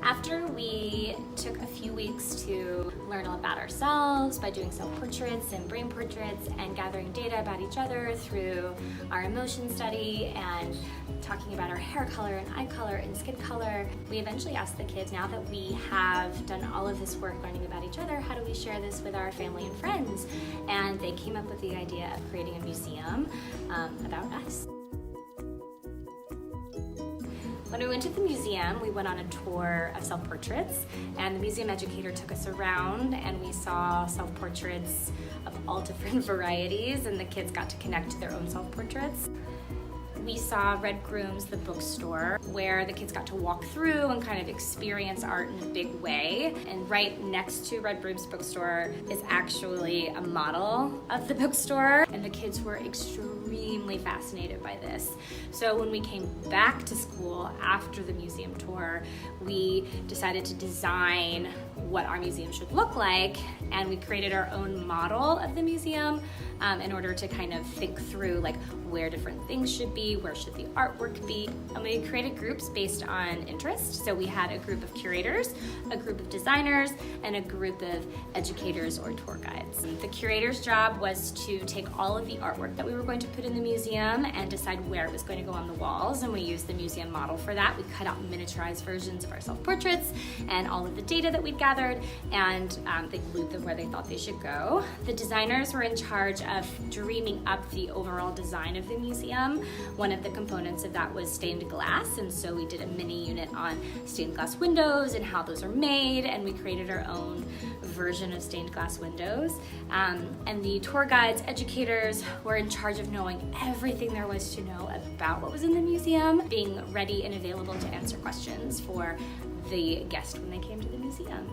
After we took a few weeks to learn all about ourselves by doing self-portraits and brain portraits and gathering data about each other through our emotion study and talking about our hair color and eye color and skin color, we eventually asked the kids, now that we have done all of this work learning about each other, how do we share this with our family and friends? And they came up with the idea of creating a museum about us. When we went to the museum, we went on a tour of self-portraits, and the museum educator took us around and we saw self-portraits of all different varieties, and the kids got to connect to their own self-portraits. We saw Red Groom's, the bookstore, where the kids got to walk through and kind of experience art in a big way. And right next to Red Groom's bookstore is actually a model of the bookstore, and the kids were extremely fascinated by this. So when we came back to school after the museum tour, we decided to design what our museum should look like, and we created our own model of the museum in order to kind of think through like where different things should be, where should the artwork be. And we created groups based on interest. So we had a group of curators, a group of designers, and a group of educators or tour guides. The curator's job was to take all of the artwork that we were going to put in the museum and decide where it was going to go on the walls, and we used the museum model for that. We cut out miniaturized versions of our self-portraits and all of the data that we'd gathered, and they glued them where they thought they should go. The designers were in charge of dreaming up the overall design of the museum. One of the components of that was stained glass, and so we did a mini unit on stained glass windows and how those are made, and we created our own version of stained glass windows. And the tour guides, educators were in charge of knowing everything there was to know about what was in the museum, being ready and available to answer questions for the guest when they came to the museum.